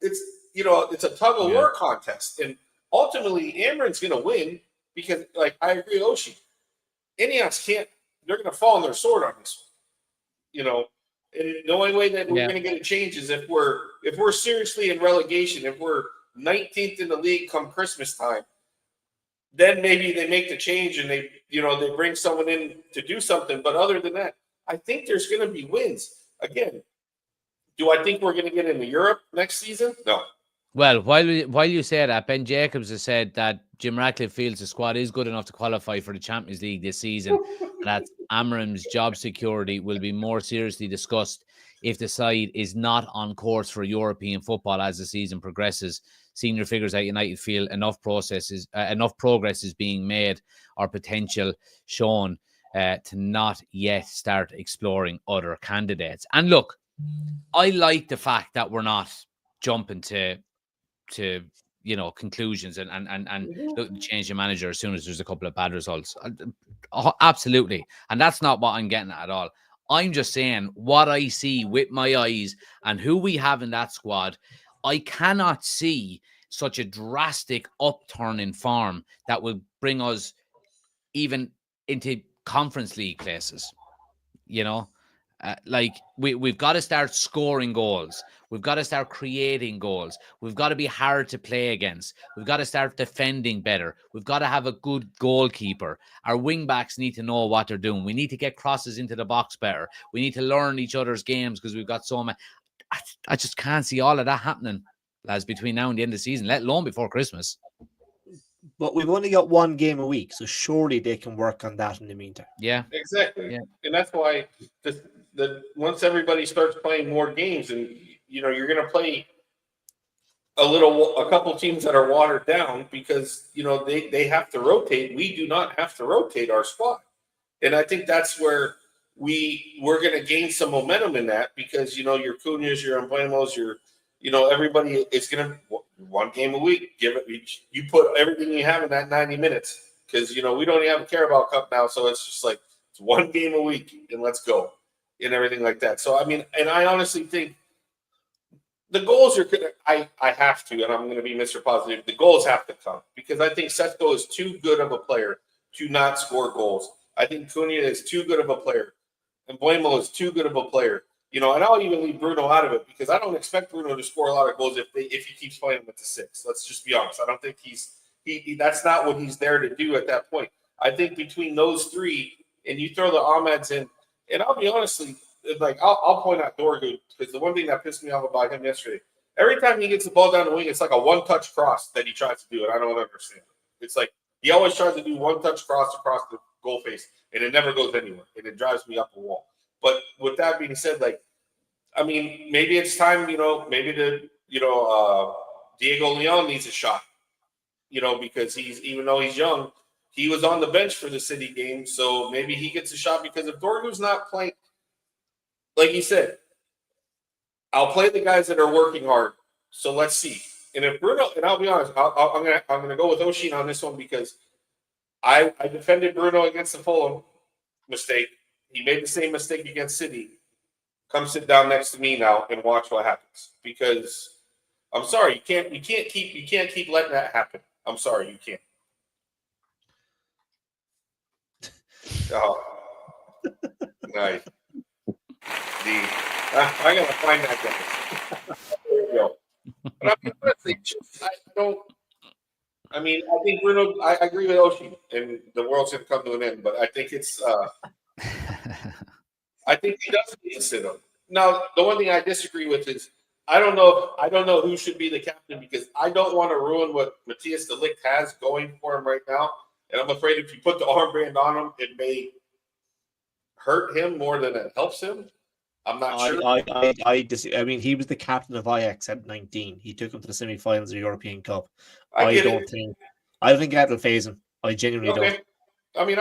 it's a tug of war contest. And ultimately, Amorim's going to win because, like, I agree with Oshie. Ineos they're going to fall on their sword on this one. And the only way that we're going to get a change is if we're seriously in relegation, if we're 19th in the league come Christmas time, then maybe they make the change and they bring someone in to do something. But other than that, I think there's going to be wins. Again, do I think we're going to get into Europe next season? No. Well, while you say that, Ben Jacobs has said that Jim Ratcliffe feels the squad is good enough to qualify for the Champions League this season, and that Amorim's job security will be more seriously discussed if the side is not on course for European football as the season progresses. Senior figures at United feel enough progress is being made or potential shown to not yet start exploring other candidates. And look, I like the fact that we're not jumping to conclusions and look to change the manager as soon as there's a couple of bad results. Absolutely. And that's not what I'm getting at all. I'm just saying what I see with my eyes and who we have in that squad. I cannot see such a drastic upturn in form that will bring us even into Conference League places. Like we've got to start scoring goals. We've got to start creating goals. We've got to be hard to play against. We've got to start defending better. We've got to have a good goalkeeper. Our wing backs need to know what they're doing. We need to get crosses into the box better. We need to learn each other's games because we've got so many. I just can't see all of that happening, lads, between now and the end of the season, let alone before Christmas. But we've only got one game a week, so surely they can work on that in the meantime. Yeah, exactly. Yeah. And that's why once everybody starts playing more games, and you're going to play a couple teams that are watered down because they have to rotate. We do not have to rotate our squad, and I think that's where we're going to gain some momentum in that because your Cunha's, your Emblemos, your everybody is going to one game a week. Give it. You put everything you have in that 90 minutes because we don't even have a Carabao Cup now, so it's just like it's one game a week and let's go and everything like that. So I mean, and I honestly think the goals are gonna. I have to, and I'm going to be Mr. Positive. The goals have to come because I think Sesko is too good of a player to not score goals. I think Cunha is too good of a player, and Buemo is too good of a player. And I'll even leave Bruno out of it because I don't expect Bruno to score a lot of goals if he keeps playing with the 6. Let's just be honest. I don't think that's not what he's there to do at that point. I think between those three, and you throw the Ahmeds in, and I'll be honestly, like I'll point out Dorgu because the one thing that pissed me off about him yesterday, every time he gets the ball down the wing, it's like a one-touch cross that he tries to do, and I don't understand. It's like he always tries to do one-touch cross across the goal face, and it never goes anywhere, and it drives me up a wall. But with that being said, like, I mean, maybe it's time, maybe Diego Leon needs a shot, because even though he's young, he was on the bench for the City game, so maybe he gets a shot because if Dorgu's not playing, like he said, I'll play the guys that are working hard. So let's see. And if Bruno, and I'll be honest, I'm gonna go with Oshin on this one because I defended Bruno against the Fulham mistake. He made the same mistake against City. Come sit down next to me now and watch what happens. Because I'm sorry, you can't keep letting that happen. I'm sorry, you can't. Oh, nice. I gotta find that guy. There you go. But I mean, honestly, I think Bruno. I agree with Oshie, and the world's gonna come to an end. But I think it's. I think he does need to sit on. Now, the one thing I disagree with is I don't know who should be the captain because I don't want to ruin what Matthias de Ligt has going for him right now, and I'm afraid if you put the armband on him, it may hurt him more than it helps him. I'm not sure. I mean, he was the captain of Ajax at 19. He took him to the semi-finals of the European Cup. I don't think that'll phase him. I genuinely don't. I mean,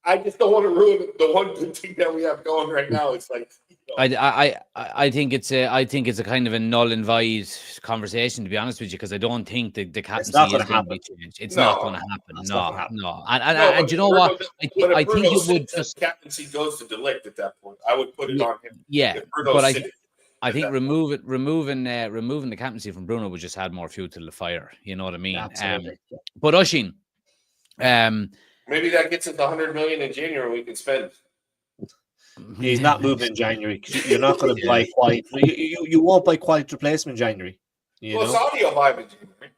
I just don't want to ruin the one good thing that we have going right now. It's like I think it's a kind of a null and void conversation, to be honest with you, because I don't think the captaincy is going to be changed. It's not going to happen. No. And you know what? I think it would just captaincy goes to De Ligt at that point. I would put it on him. Yeah, but I think removing the captaincy from Bruno would just add more fuel to the fire. You know what I mean? Absolutely. But Oshin, maybe that gets us 100 million in January we can spend. He's not moving in January. You're not going to buy quite. You won't buy quite replacement in January. Saudi will buy him in January.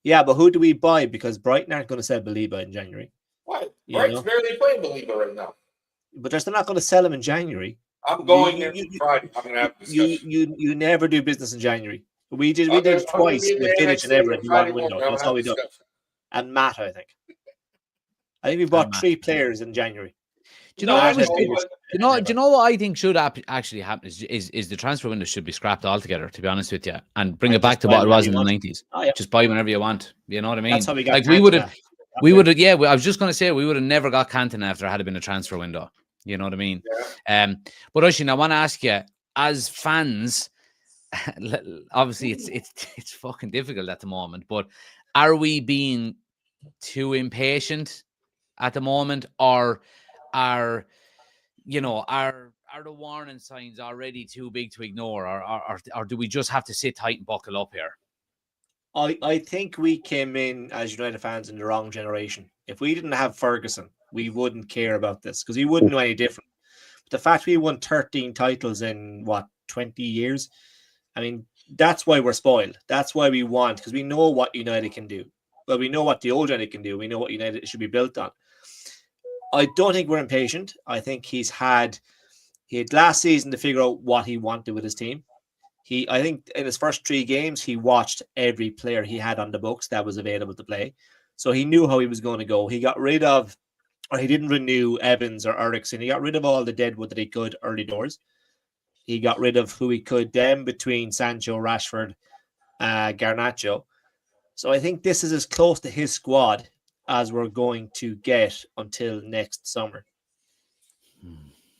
Yeah, but who do we buy? Because Brighton aren't going to sell Baliba in January. Why? Brighton's barely playing Baliba right now. But they're still not going to sell him in January. I'm going there Friday. I'm going to have a discussion. You never do business in January. We did it twice with Village and Everett in one window. That's how we do it. And Matt, I think we bought 3 players in January. Do you know what I think should actually happen is the transfer window should be scrapped altogether, to be honest with you, and bring it back to what it was in the 90s. Oh, yeah. Just buy whenever you want. You know what I mean? That's how we got like we would have. Yeah, I was just going to say we would have never got Cantona if there had been a transfer window. You know what I mean? Yeah. But Oshin, I want to ask you, as fans, obviously it's fucking difficult at the moment, but are we being too impatient at the moment, or are the warning signs already too big to ignore, or do we just have to sit tight and buckle up here? I think we came in as United fans in the wrong generation. If we didn't have Ferguson we wouldn't care about this because we wouldn't know any different. But the fact we won 13 titles in 20 years, I mean, that's why we're spoiled. That's why we want, because we know what United can do. Well, we know what the old United can do. We know what United should be built on. I don't think we're impatient. I think he had last season to figure out what he wanted with his team. I think in his first 3 games, he watched every player he had on the books that was available to play. So he knew how he was going to go. He got rid of, or he didn't renew Evans or Eriksson. He got rid of all the deadwood that he could early doors. He got rid of who he could then between Sancho, Rashford, Garnacho. So I think this is as close to his squad as we're going to get until next summer.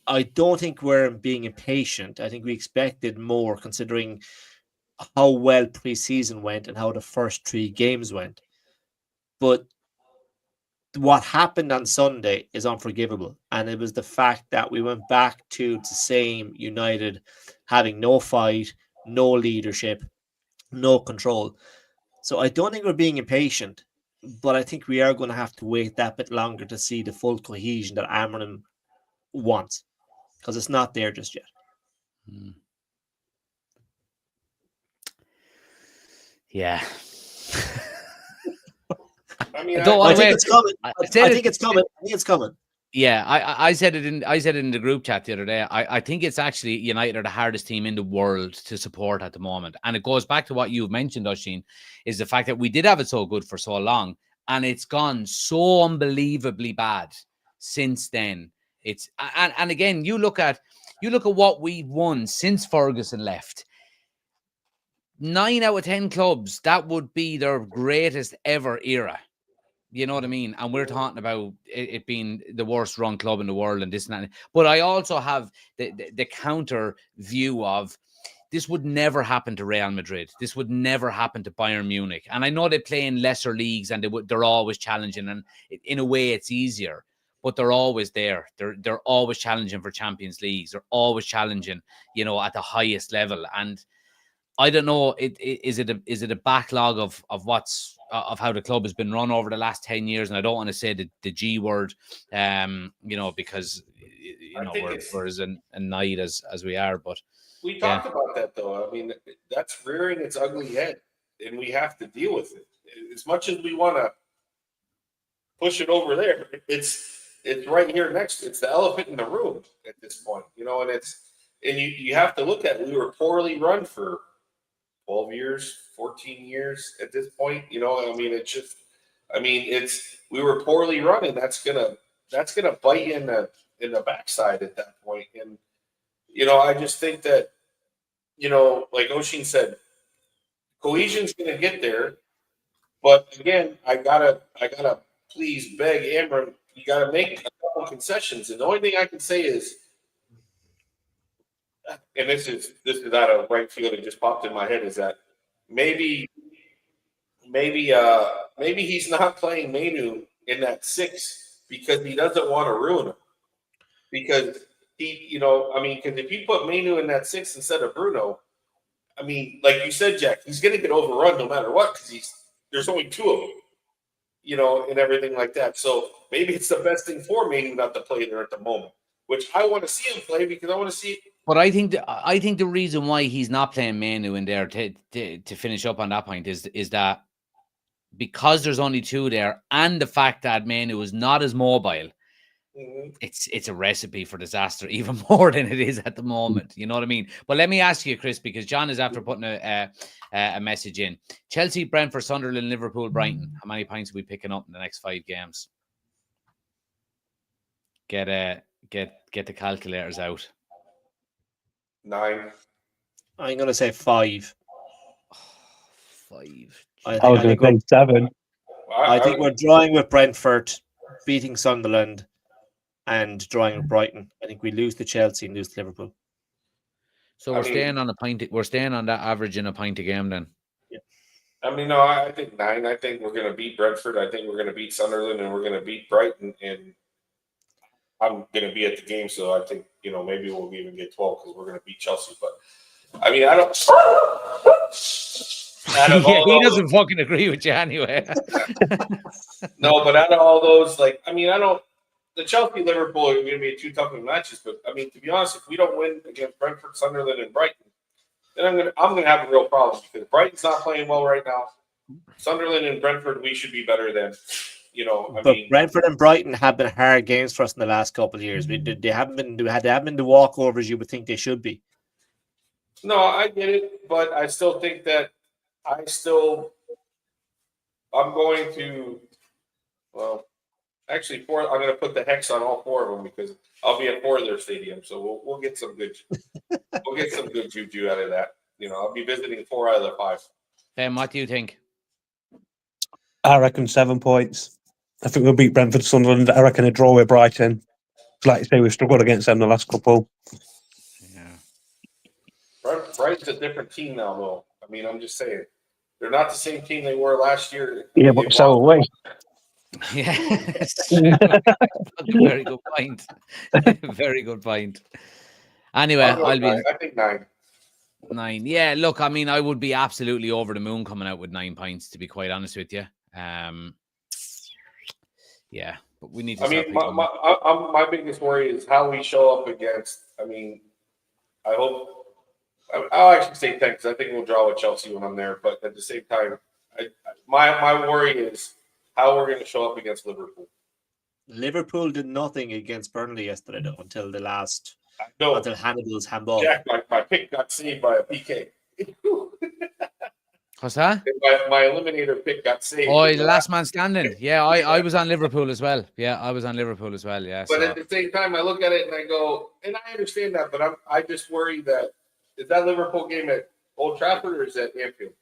I don't think we're being impatient. I think we expected more considering how well preseason went and how the first 3 games went. But what happened on Sunday is unforgivable. And it was the fact that we went back to the same United having no fight, no leadership, no control. So I don't think we're being impatient, but I think we are going to have to wait that bit longer to see the full cohesion that Amorim wants, because it's not there just yet. Yeah. I think it's coming. I think it's coming. Yeah, I said it in the group chat the other day. I think it's actually United are the hardest team in the world to support at the moment. And it goes back to what you've mentioned, Oisín, is the fact that we did have it so good for so long, and it's gone so unbelievably bad since then. And again, you look at what we've won since Ferguson left. 9 out of 10 clubs, that would be their greatest ever era. You know what I mean? And we're talking about it being the worst run club in the world and this and that. But I also have the counter view of this would never happen to Real Madrid. This would never happen to Bayern Munich. And I know they play in lesser leagues and they're always challenging. And in a way, it's easier. But they're always there. They're always challenging for Champions Leagues. They're always challenging, at the highest level. And I don't know. Is it a backlog of how the club has been run over the last 10 years? And I don't want to say the G word, because we're as annoyed as we are. But we talked about that though. I mean, that's rearing its ugly head, and we have to deal with it. As much as we want to push it over there, it's right here next. It's the elephant in the room at this point, and you have to look at it. We were poorly run for 12 years, 14 years at this point. We were poorly run, and that's gonna bite you in the backside at that point. And I just think that like Oisín said, cohesion's gonna get there. But again, I gotta please beg Amorim, you gotta make a couple concessions. And the only thing I can say is, and this is out of right field, it just popped in my head, is that maybe he's not playing Manu in that 6 because he doesn't want to ruin him. Because because if you put Manu in that 6 instead of Bruno, like you said, Jack, he's going to get overrun no matter what because there's only 2 of them, and everything like that. So maybe it's the best thing for Manu not to play there at the moment, which I want to see him play because I want to see. But I think the reason why he's not playing Manu in there to finish up on that point is that because there's only 2 there, and the fact that Manu is not as mobile, it's a recipe for disaster even more than it is at the moment. You know what I mean? But let me ask you, Chris, because John is after putting a message in. Chelsea, Brentford, Sunderland, Liverpool, Brighton. How many points are we picking up in the next 5 games? Get the calculators out. 9. I'm going to say 5. 5. I was going to say 7. I think we're drawing with Brentford, beating Sunderland, and drawing with Brighton. I think we lose to Chelsea and lose to Liverpool. So we're staying on a pint. We're staying on that average in a pint a game then. Yeah. No, I think 9. I think we're going to beat Brentford. I think we're going to beat Sunderland, and we're going to beat Brighton. And I'm going to be at the game, so I think maybe we'll even get 12 because we're going to beat Chelsea. But I don't. He doesn't fucking agree with you anyway. No, but out of all those, I don't. the Chelsea-Liverpool are going to be two tough matches, but I mean, to be honest, if we don't win against Brentford, Sunderland, and Brighton, then I'm going to have a real problem because Brighton's not playing well right now. Sunderland and Brentford, we should be better than. But Brentford and Brighton have been hard games for us in the last couple of years. They haven't been the walkovers you would think they should be. No, I get it, but I still think that I'm going to. Well, actually, I'm going to put the hex on all 4 of them because I'll be at 4 of their stadiums, so we'll get some good. We'll get some good juju out of that. I'll be visiting 4 out of the 5. Ben, what do you think? I reckon 7 points. I think we'll beat Brentford, Sunderland. I reckon a draw with Brighton. Like you say, we've struggled against them the last couple. Yeah. Brighton's a different team now, though. I mean, I'm just saying. They're not the same team they were last year. Yeah, but so are we. Yeah. Very good point. Very good point. Anyway, I think 9. 9. Yeah, look, I mean, I would be absolutely over the moon coming out with 9 points, to be quite honest with you. Yeah, but we need to. I mean, my biggest worry is how we show up against. I mean, I hope. I'll actually say 10 because I think we'll draw with Chelsea when I'm there. But at the same time, my worry is how we're going to show up against Liverpool. Liverpool did nothing against Burnley yesterday, though, until until Hannibal's handball. Jack, my pick got saved by a PK. What's that? My eliminator pick got saved. Oh, the last man standing. Yeah, I was on Liverpool as well. Yeah, I was on Liverpool as well. Yeah. But at the same time, I look at it and I go, and I understand that, but I just worry that is that Liverpool game at Old Trafford or is that Anfield?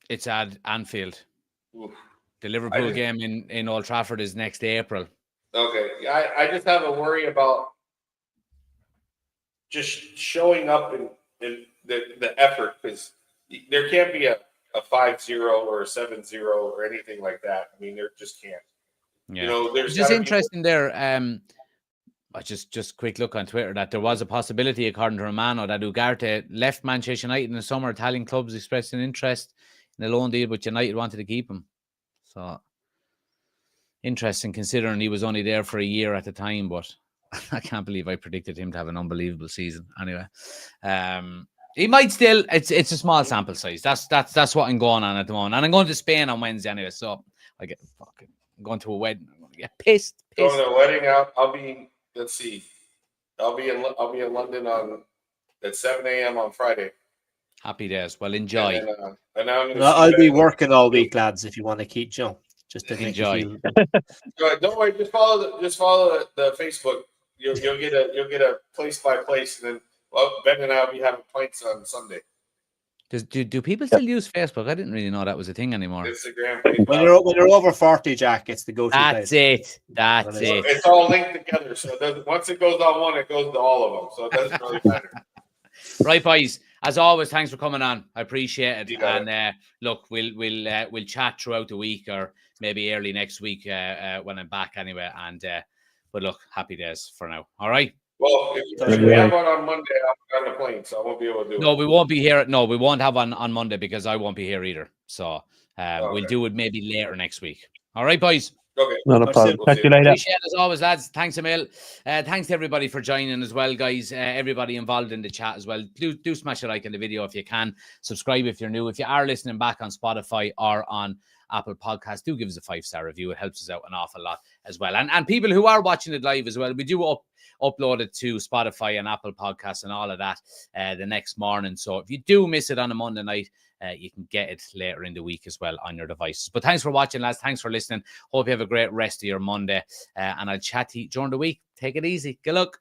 It's at Anfield. Oof. The Liverpool game in Old Trafford is next April. Okay. I just have a worry about just showing up in the effort because there can't be a 5-0 or a 7-0 or anything like that. I mean, there just can't. Yeah. There's just interesting there. I just quick look on Twitter that there was a possibility, according to Romano, that Ugarte left Manchester United in the summer. Italian clubs expressed an interest in a loan deal, but United wanted to keep him. So interesting, considering he was only there for a year at the time. But I can't believe I predicted him to have an unbelievable season. Anyway, he might still. It's a small sample size. That's what I'm going on at the moment, and I'm going to Spain on Wednesday anyway. So I'm going to a wedding. I'm going to get pissed. Going to a wedding. I'll be. Let's see. I'll be in London at 7 a.m. on Friday. Happy days. Well, enjoy. And I'll be working all week, lads. If you want to keep Joe, just to enjoy. Don't worry. Just follow the Facebook. You'll get a place by place, and then Ben and I'll be having pints on Sunday. Do people still use Facebook? I didn't really know that was a thing anymore. Instagram. When you're over 40, Jack, it's the go-to place. That's it. It's all linked together. So once it goes on one, it goes to all of them. So it doesn't really matter. Right, boys. As always, thanks for coming on. I appreciate it. And look, we'll chat throughout the week or maybe early next week when I'm back anyway. And but look, happy days for now. All right. Well, if we have one on Monday, I'm on the plane, so I won't be able to do it. No, we won't be here. No, we won't have one on Monday because I won't be here either. So we'll do it maybe later next week. All right, boys. Okay. No problem. Talk to you later. Appreciate it as always, lads. Thanks, Emil. Thanks to everybody for joining as well, guys. Everybody involved in the chat as well. Do smash a like on the video if you can. Subscribe if you're new. If you are listening back on Spotify or on Apple Podcasts, do give us a 5-star review. It helps us out an awful lot as well. And people who are watching it live as well, we do upload it to Spotify and Apple Podcasts and all of that the next morning. So if you do miss it on a Monday night, you can get it later in the week as well on your devices. But thanks for watching, lads. Thanks for listening. Hope you have a great rest of your Monday. And I'll chat to you during the week. Take it easy. Good luck.